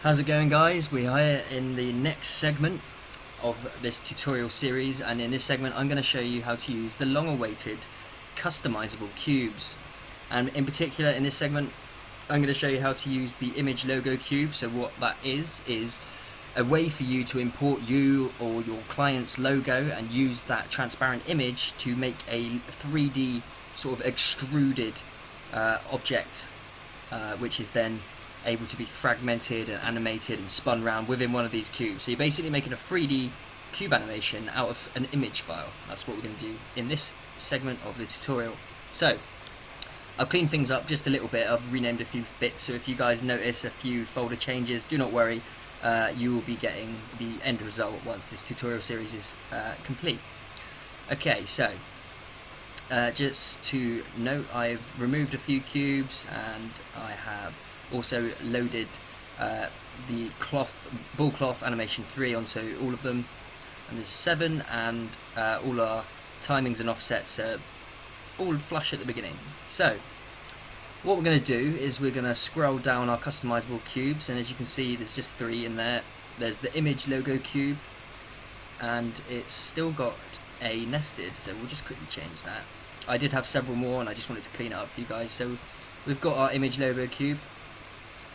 How's it going, guys? We are here in the next segment of this tutorial series, and in this segment I'm going to show you how to use the long-awaited customizable cubes. And in particular in this segment I'm going to show you how to use the image logo cube. So what that is a way for you to import you or your client's logo and use that transparent image to make a 3D sort of extruded object, which is then able to be fragmented and animated and spun around within one of these cubes. So you're basically making a 3D cube animation out of an image file. That's what we're going to do in this segment of the tutorial. So I've cleaned things up just a little bit. I've renamed a few bits, so if you guys notice a few folder changes, do not worry. You will be getting the end result once this tutorial series is complete. Okay, so just to note, I've removed a few cubes and I have also loaded the ball cloth animation 3 onto all of them, and there's 7, and all our timings and offsets are all flush at the beginning. So what we're going to do is we're going to scroll down our customizable cubes, and as you can see there's just 3 in there. There's the image logo cube, and it's still got a nested, so we'll just quickly change that. I did have several more and I just wanted to clean it up for you guys. So we've got our image logo cube.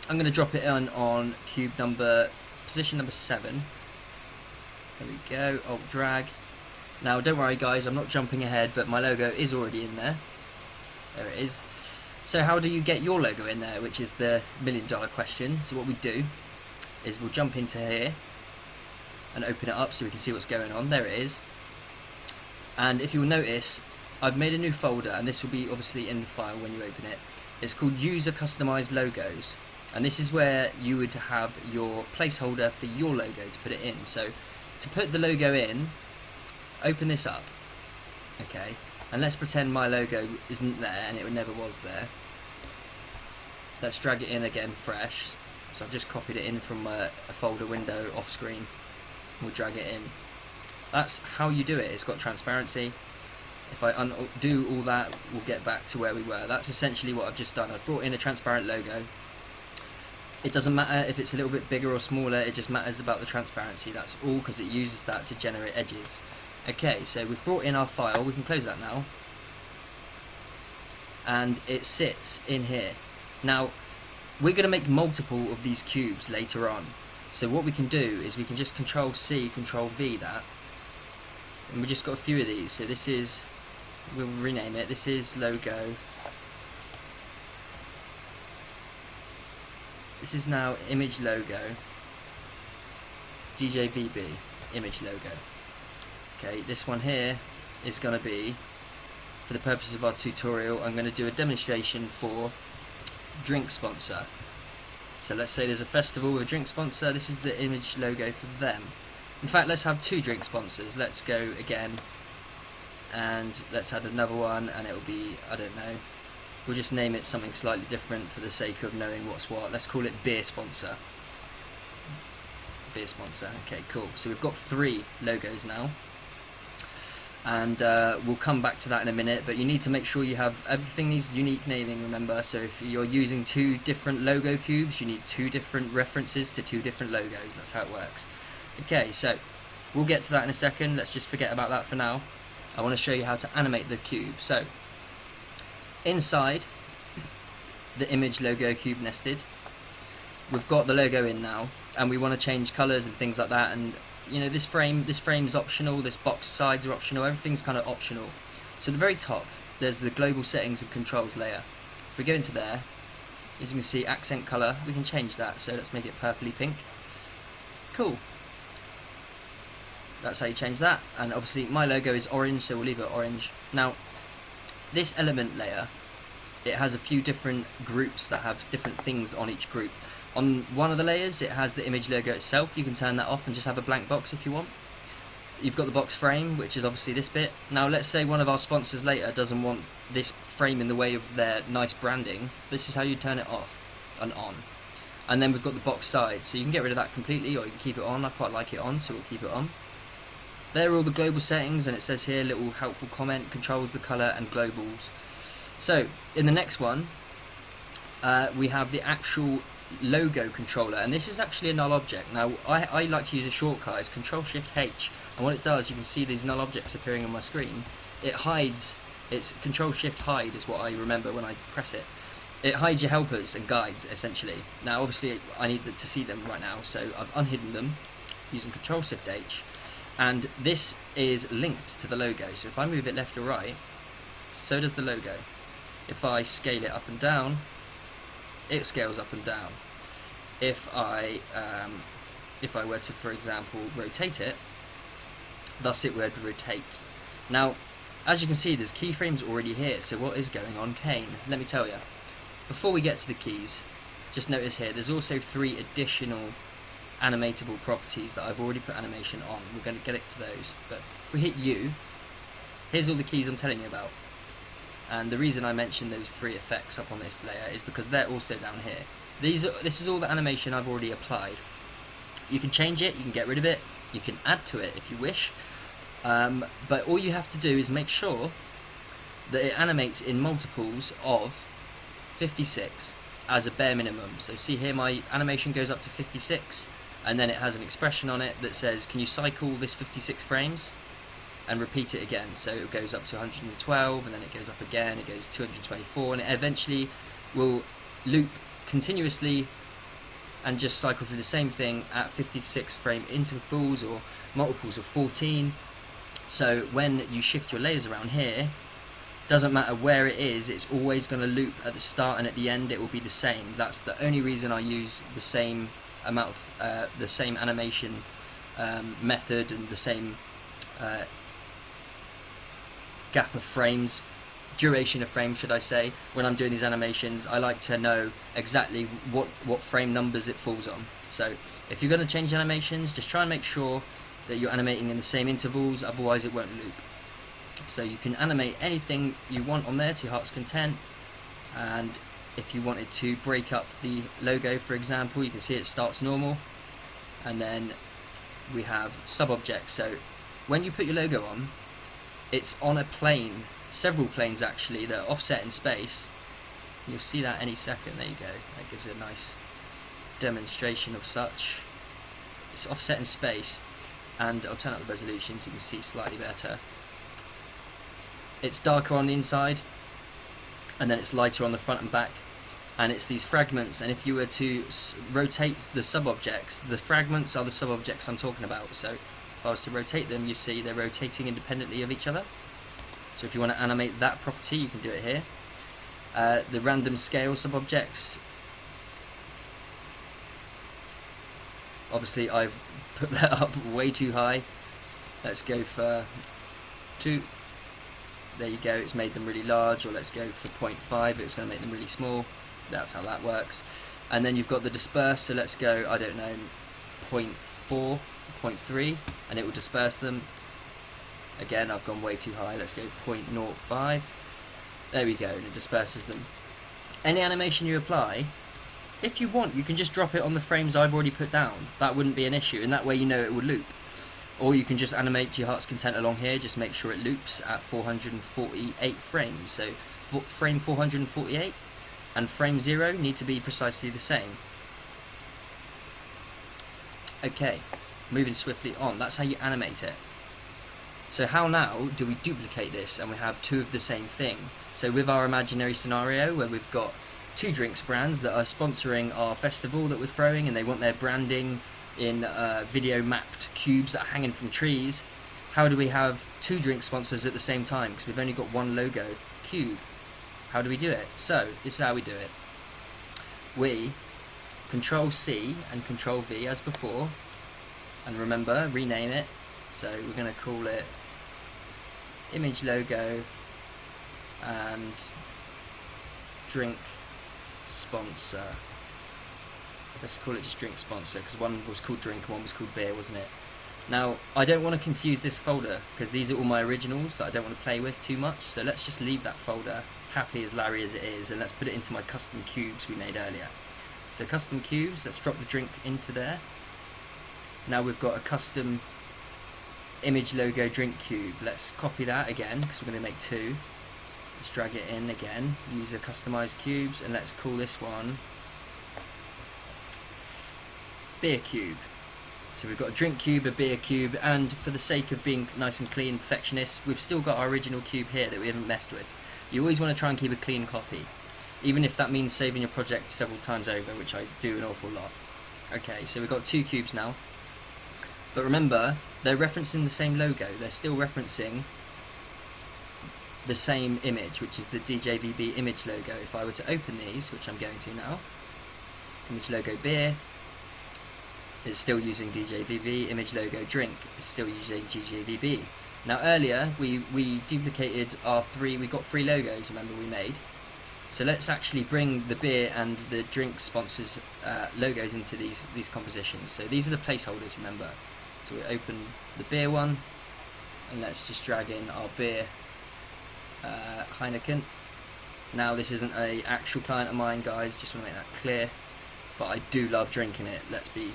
I'm going to drop it on cube position number 7. There we go. Alt drag. Now don't worry guys, I'm not jumping ahead, but my logo is already in there. There it is. So how do you get your logo in there, which is the million-dollar question. So what we do is we'll jump into here and open it up so we can see what's going on. There it is. And if you'll notice, I've made a new folder, and this will be obviously in the file when you open it. It's called User Customized Logos, and this is where you would have your placeholder for your logo to put it in. So to put the logo in, open this up, okay, and let's pretend my logo isn't there and it never was there. Let's drag it in again fresh. So I've just copied it in from a folder window off screen. We'll drag it in. That's how you do it. It's got transparency. If I undo all that, we'll get back to where we were. That's essentially what I've just done. I've brought in a transparent logo. It doesn't matter if it's a little bit bigger or smaller, it just matters about the transparency. That's all, because it uses that to generate edges. Okay, so we've brought in our file. We can close that now. And it sits in here. Now, we're going to make multiple of these cubes later on. So what we can do is we can just Control C, Control V that. And we've just got a few of these. So this is, we'll rename it. This is logo. This is now image logo. DJVB, image logo. Okay, this one here is going to be, for the purposes of our tutorial, I'm going to do a demonstration for drink sponsor. So let's say there's a festival with a drink sponsor. This is the image logo for them. In fact, let's have 2 drink sponsors. Let's go again and let's add another one, and it will be, I don't know, we'll just name it something slightly different for the sake of knowing what's what. Let's call it beer sponsor. Beer sponsor. Okay, cool. So we've got 3 logos now, and we'll come back to that in a minute, but you need to make sure you have, everything needs unique naming, remember. So if you're using 2 different logo cubes, you need 2 different references to 2 different logos. That's how it works. Okay, so we'll get to that in a second. Let's just forget about that for now. I want to show you how to animate the cube. So inside the image logo cube nested, we've got the logo in now, and we want to change colors and things like that. And you know, this frame's optional, this box sides are optional, everything's kind of optional. So at the very top there's the global settings and controls layer. If we go into there, as you can see, accent color, we can change that. So let's make it purpley pink. Cool. That's how you change that. And obviously my logo is orange, so we'll leave it orange. Now this element layer, it has a few different groups that have different things on each group. On one of the layers it has the image logo itself. You can turn that off and just have a blank box if you want. You've got the box frame, which is obviously this bit. Now let's say one of our sponsors later doesn't want this frame in the way of their nice branding. This is how you turn it off and on. And then we've got the box side, so you can get rid of that completely or you can keep it on. I quite like it on, so we'll keep it on. There are all the global settings, and it says here, little helpful comment, controls the color and globals. So in the next one, we have the actual logo controller, and this is actually a null object. Now I like to use a shortcut. It's Control-Shift-H, and what it does, you can see these null objects appearing on my screen. It hides, it's Control-Shift-Hide is what I remember when I press it. It hides your helpers and guides, essentially. Now obviously I need to see them right now, so I've unhidden them using Control-Shift-H, and this is linked to the logo. So if I move it left or right, so does the logo. If I scale it up and down, it scales up and down. If I were to, for example, rotate it, thus it would rotate. Now, as you can see, there's keyframes already here. So what is going on, Kane? Let me tell you. Before we get to the keys, just notice here, there's also 3 additional animatable properties that I've already put animation on. We're going to get it to those. But if we hit U, here's all the keys I'm telling you about. And the reason I mentioned those 3 effects up on this layer is because they're also down here. This is all the animation I've already applied. You can change it, you can get rid of it, you can add to it if you wish. But all you have to do is make sure that it animates in multiples of 56 as a bare minimum. So see here, my animation goes up to 56, and then it has an expression on it that says, can you cycle this 56 frames? And repeat it again. So it goes up to 112, and then it goes up again, it goes 224, and it eventually will loop continuously and just cycle through the same thing at 56 frame intervals or multiples of 14. So when you shift your layers around here, doesn't matter where it is, it's always going to loop at the start and at the end. It will be the same. That's the only reason I use the same amount of the same animation method and the same gap of frames, duration of frames should I say, when I'm doing these animations. I like to know exactly what frame numbers it falls on. So if you're going to change animations, just try and make sure that you're animating in the same intervals, otherwise it won't loop. So you can animate anything you want on there to your heart's content, and if you wanted to break up the logo, for example, you can see it starts normal, and then we have sub-objects. So when you put your logo on, it's on a plane, several planes actually, that are offset in space. You'll see that any second. There you go. That gives it a nice demonstration of such. It's offset in space, and I'll turn up the resolution so you can see slightly better. It's darker on the inside, and then it's lighter on the front and back, and it's these fragments. And if you were to rotate the sub-objects, the fragments are the sub-objects I'm talking about. So if I was to rotate them, you see they're rotating independently of each other. So if you want to animate that property, you can do it here. The random scale sub-objects, obviously I've put that up way too high. Let's go for 2. There you go, it's made them really large. Or let's go for 0.5, it's going to make them really small. That's how that works. And then you've got the disperse, so let's go, I don't know, 0.4, 0.3, and it will disperse them. Again, I've gone way too high. Let's go 0.05. There we go, and it disperses them. Any animation you apply, if you want, you can just drop it on the frames I've already put down. That wouldn't be an issue, and that way you know it will loop. Or you can just animate to your heart's content along here. Just make sure it loops at 448 frames. So frame 448 and frame 0 need to be precisely the same. Okay, moving swiftly on. That's how you animate it. So how now do we duplicate this and we have 2 of the same thing? So with our imaginary scenario where we've got 2 drinks brands that are sponsoring our festival that we're throwing, and they want their branding in video mapped cubes that are hanging from trees, how do we have 2 drink sponsors at the same time? Because we've only got 1 logo cube. How do we do it? So this is how we do it. We Control C and Control V as before, and remember, rename it. So we're going to call it image logo and drink sponsor. Let's call it just drink sponsor, because one was called drink and one was called beer, wasn't it? Now, I don't want to confuse this folder, because these are all my originals that I don't want to play with too much, so let's just leave that folder, happy as Larry as it is, and let's put it into my custom cubes we made earlier. So custom cubes, let's drop the drink into there. Now we've got a custom image logo drink cube. Let's copy that again, because we're going to make 2. Let's drag it in again, use a customized cubes, and let's call this one beer cube. So we've got a drink cube, a beer cube, and for the sake of being nice and clean, perfectionist, we've still got our original cube here that we haven't messed with. You always want to try and keep a clean copy, even if that means saving your project several times over, which I do an awful lot. Okay, so we've got 2 cubes now, but remember, they're referencing the same logo. They're still referencing the same image, which is the DJVB image logo. If I were to open these, which I'm going to now, image logo beer, it's still using DJVB, image logo drink, it's still using DJVB. Now earlier, we duplicated our we got 3 logos, remember, we made. So let's actually bring the beer and the drink sponsors logos into these compositions. So these are the placeholders, remember. So we open the beer one, and let's just drag in our beer Heineken. Now this isn't an actual client of mine, guys, just want to make that clear, but I do love drinking it, let's be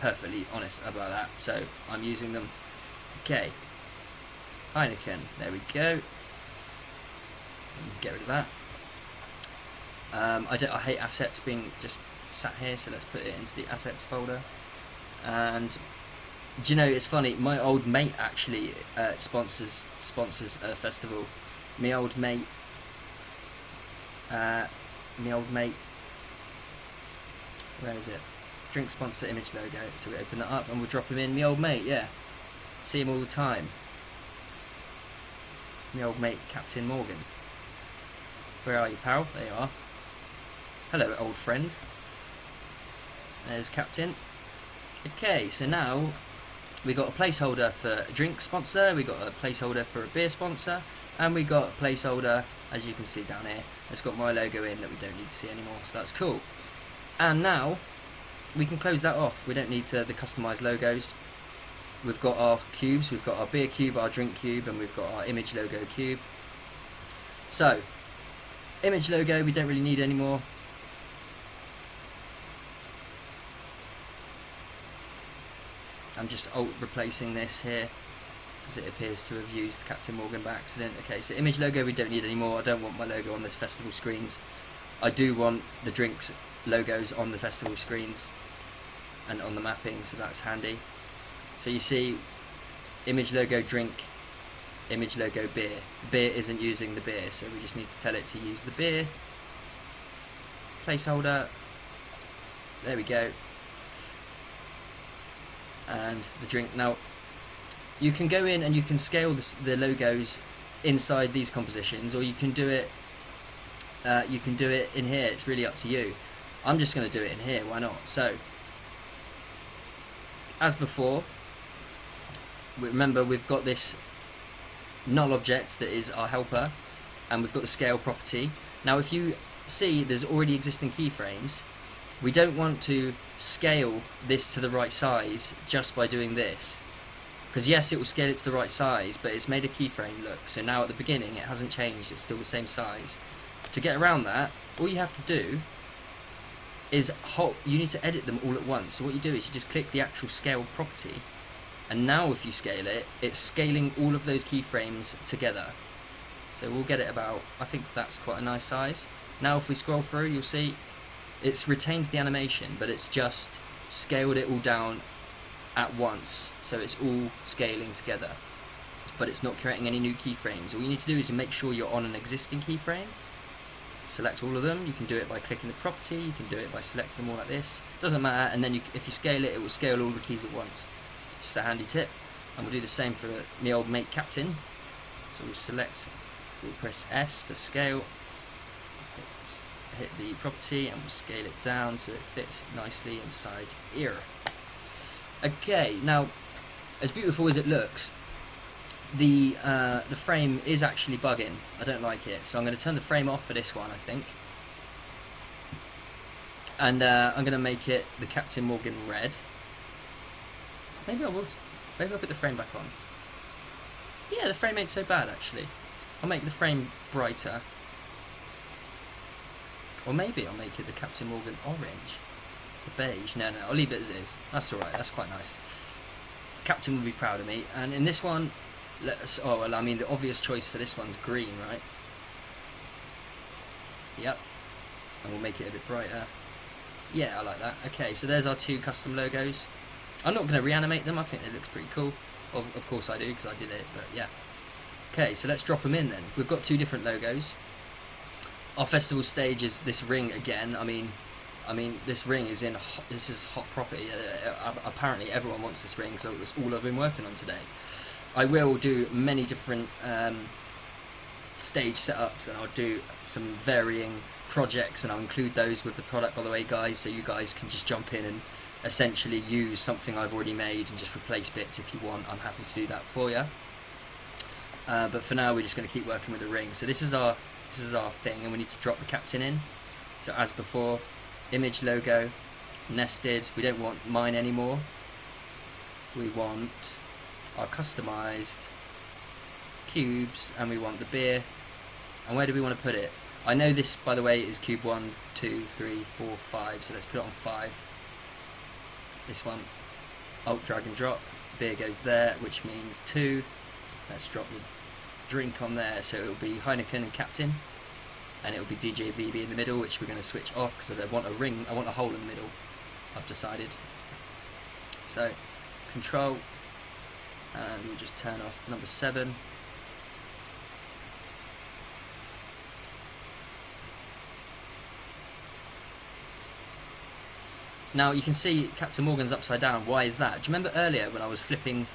perfectly honest about that, so I'm using them. Okay, Heineken, there we go. Get rid of that. I hate assets being just sat here, so let's put it into the assets folder. And do you know, it's funny, my old mate actually sponsors a festival. My old mate, where is it? Drink sponsor image logo. So we open that up and we'll drop him in. My old mate, yeah. See him all the time. My old mate, Captain Morgan. Where are you, pal? There you are. Hello, old friend. There's Captain. Okay, so now we got a placeholder for a drink sponsor, we got a placeholder for a beer sponsor, and we got a placeholder, as you can see down here, that's got my logo in that we don't need to see anymore, so that's cool. And now we can close that off. We don't need the customized logos. We've got our cubes, we've got our beer cube, our drink cube, and we've got our image logo cube. So, image logo we don't really need anymore. I'm just replacing this here because it appears to have used Captain Morgan by accident. Okay, so image logo we don't need anymore. I don't want my logo on the festival screens. I do want the drinks logos on the festival screens and on the mapping, so that's handy. So you see, image logo drink, image logo beer. Beer isn't using the beer, so we just need to tell it to use the beer. Placeholder. There we go. And the drink. Now you can go in and you can scale the logos inside these compositions, or you can do it in here. It's really up to you. I'm just going to do it in here, why not? So as before, remember we've got this null object that is our helper, and we've got the scale property. Now if you see, there's already existing keyframes. We don't want to scale this to the right size just by doing this, because yes, it will scale it to the right size, but it's made a keyframe look, so now at the beginning it hasn't changed, it's still the same size. To get around that, all you have to do is you need to edit them all at once. So what you do is you just click the actual scale property, and now if you scale it, it's scaling all of those keyframes together. So we'll get it about, I think that's quite a nice size. Now if we scroll through, you'll see it's retained the animation, but it's just scaled it all down at once, so it's all scaling together, but it's not creating any new keyframes. All you need to do is make sure you're on an existing keyframe, select all of them. You can do it by clicking the property, you can do it by selecting them all like this, doesn't matter, and then if you scale it, it will scale all the keys at once. Just a handy tip. And we'll do the same for my old mate Captain. So we'll press S for scale, hit the property, and we'll scale it down so it fits nicely inside here. Okay, now as beautiful as it looks, the frame is actually bugging. I don't like it, so I'm going to turn the frame off for this one, I think, and I'm going to make it the Captain Morgan red. Maybe I'll put the frame back on. Yeah, the frame ain't so bad actually. I'll make the frame brighter. Or maybe I'll make it the Captain Morgan orange. The beige. No, I'll leave it as is. That's alright, that's quite nice. Captain will be proud of me. And in this one, the obvious choice for this one's green, right? Yep. And we'll make it a bit brighter. Yeah, I like that. Okay, so there's our two custom logos. I'm not going to reanimate them, I think they look pretty cool. Of course I do, because I did it, but yeah. Okay, so let's drop them in then. We've got two different logos. Our festival stage is this ring again. I mean, this ring is this is hot property. Apparently everyone wants this ring, so it's all I've been working on today. I will do many different stage setups, and I'll do some varying projects, and I'll include those with the product, by the way, guys, so you guys can just jump in and essentially use something I've already made and just replace bits if you want. I'm happy to do that for you. But for now, we're just going to keep working with the ring. So this is our thing, and we need to drop the captain in. So as before, image logo, nested. We don't want mine anymore. We want our customized cubes, and we want the beer. And where do we want to put it? I know this, by the way, is cube 1, 2, 3, 4, 5. So let's put it on 5. This one. Alt drag and drop. Beer goes there, which means 2. Let's drop the drink on there, so it'll be Heineken and Captain, and it'll be DJ VB in the middle, which we're going to switch off because I want a ring. I want a hole in the middle, I've decided. So control, and we'll just turn off number 7. Now you can see Captain Morgan's upside down. Why is that? Do you remember earlier when I was flipping,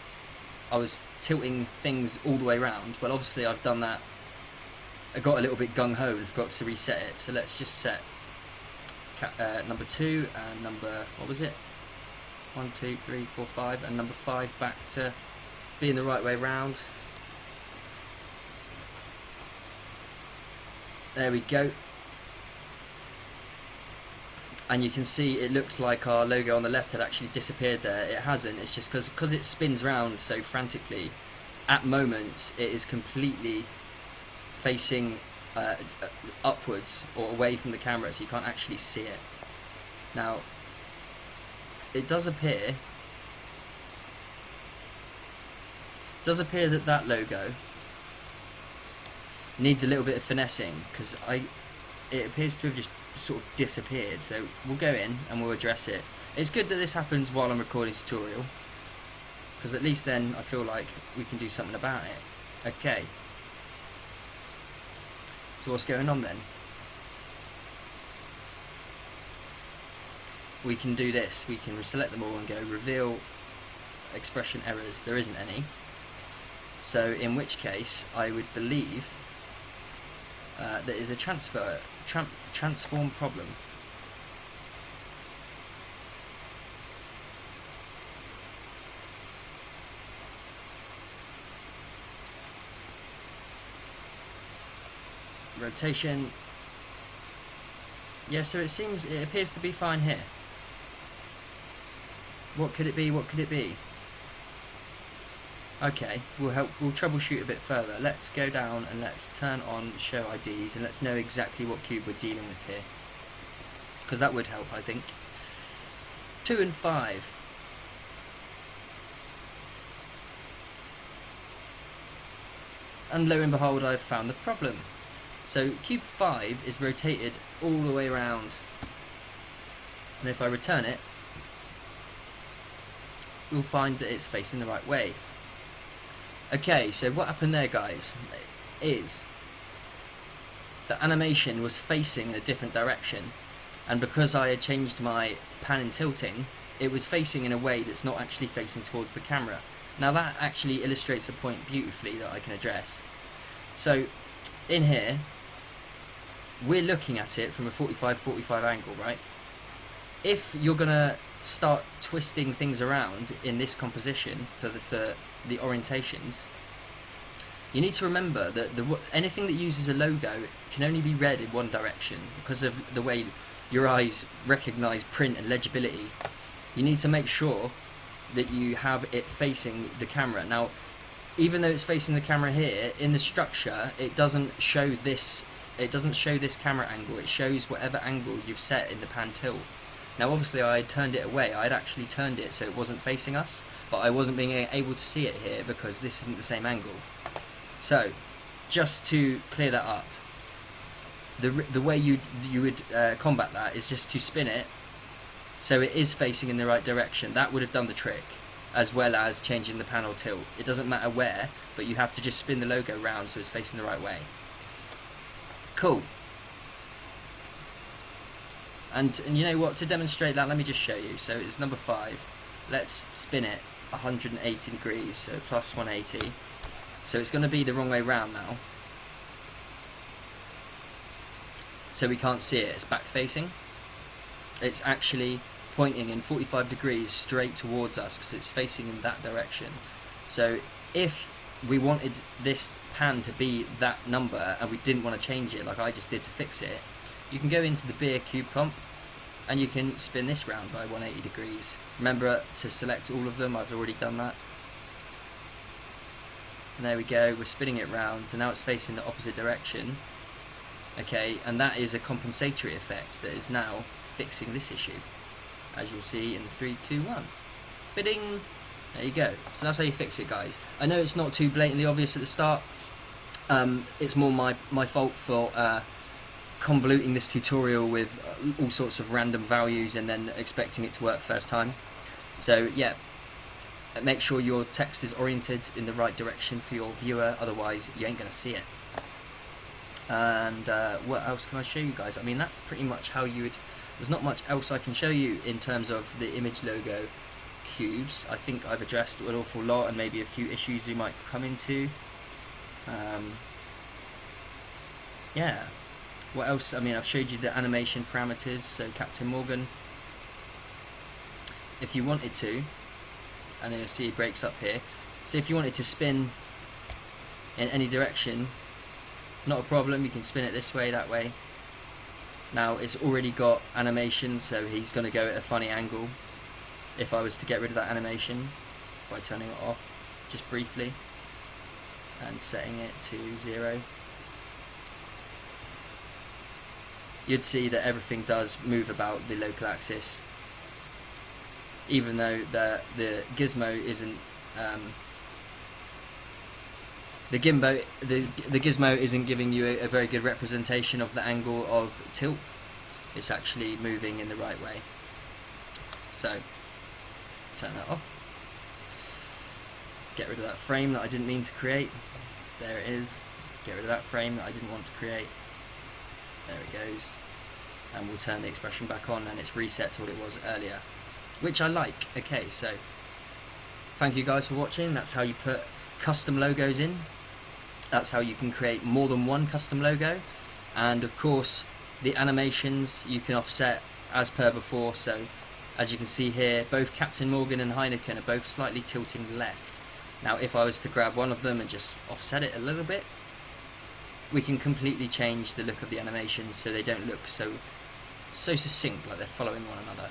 I was tilting things all the way around? Well, obviously I've done that. I got a little bit gung-ho and forgot to reset it. So let's just set number 2 and number, what was it? 1, 2, 3, 4, 5, and number 5 back to being the right way round. There we go. And you can see it looked like our logo on the left had actually disappeared there. It hasn't. It's just because it spins round so frantically. At moments, it is completely facing upwards or away from the camera, so you can't actually see it. Now, it does appear that that logo needs a little bit of finessing, because it appears to have just sort of disappeared. So we'll go in and we'll address it. It's good that this happens while I'm recording a tutorial, because at least then I feel like we can do something about it. Okay, so what's going on then? We can do this. We can select them all and go reveal expression errors. There isn't any, so in which case I would believe there is a transform problem. Rotation. Yeah, so it appears to be fine here. What could it be? What could it be? Okay, we'll troubleshoot a bit further. Let's go down and let's turn on show IDs, and let's know exactly what cube we're dealing with here, because that would help, I think. 2 and 5. And lo and behold, I've found the problem. So cube 5 is rotated all the way around, and if I return it, we'll find that it's facing the right way. Okay, so what happened there, guys, is the animation was facing in a different direction, and because I had changed my pan and tilting, it was facing in a way that's not actually facing towards the camera. Now that actually illustrates a point beautifully that I can address. So in here, we're looking at it from a 45 angle, right? If you're gonna start twisting things around in this composition for the orientations, you need to remember that anything that uses a logo can only be read in one direction because of the way your eyes recognize print and legibility. You need to make sure that you have it facing the camera. Now, even though it's facing the camera here, in the structure it doesn't show this camera angle. It shows whatever angle you've set in the pan tilt. Now obviously I had turned it away. I had actually turned it so it wasn't facing us, but I wasn't being able to see it here because this isn't the same angle. So just to clear that up, the way you would combat that is just to spin it so it is facing in the right direction. That would have done the trick, as well as changing the panel tilt. It doesn't matter where, but you have to just spin the logo round so it's facing the right way. Cool. And you know what, to demonstrate that, let me just show you. So it's number 5. Let's spin it 180 degrees, so plus 180. So it's going to be the wrong way round now. So we can't see it, it's back facing. It's actually pointing in 45 degrees straight towards us because it's facing in that direction. So if we wanted this pan to be that number and we didn't want to change it like I just did to fix it, you can go into the beer cube comp and you can spin this round by 180 degrees. Remember to select all of them, I've already done that. And there we go, we're spinning it round, so now it's facing the opposite direction. Okay, and that is a compensatory effect that is now fixing this issue, as you'll see in 3, 2, 1. Bidding! There you go. So that's how you fix it, guys. I know it's not too blatantly obvious at the start. It's more my fault for convoluting this tutorial with all sorts of random values and then expecting it to work first time. So yeah, make sure your text is oriented in the right direction for your viewer, otherwise you ain't going to see it. And what else can I show you guys? I mean, that's pretty much how you would... There's not much else I can show you in terms of the image logo cubes. I think I've addressed an awful lot and maybe a few issues you might come into. Yeah. What else? I mean, I've showed you the animation parameters, so Captain Morgan. If you wanted to, and you'll see it breaks up here, so if you wanted to spin in any direction, not a problem, you can spin it this way, that way. Now it's already got animation, so he's going to go at a funny angle. If I was to get rid of that animation by turning it off just briefly and setting it to 0, you'd see that everything does move about the local axis, even though the gizmo isn't the gizmo isn't giving you a very good representation of the angle of tilt. It's actually moving in the right way. So turn that off. Get rid of that frame that I didn't mean to create. There it is. Get rid of that frame that I didn't want to create. There it goes. And we'll turn the expression back on and it's reset to what it was earlier, which I like. Okay, so thank you guys for watching. That's how you put custom logos in. That's how you can create more than one custom logo. And of course the animations you can offset as per before. So as you can see here, both Captain Morgan and Heineken are both slightly tilting left. Now if I was to grab one of them and just offset it a little bit, we can completely change the look of the animations so they don't look so succinct, like they're following one another.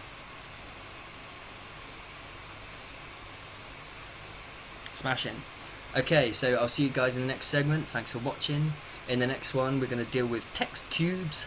Smashing. Okay, so I'll see you guys in the next segment. Thanks for watching. In the next one we're going to deal with text cubes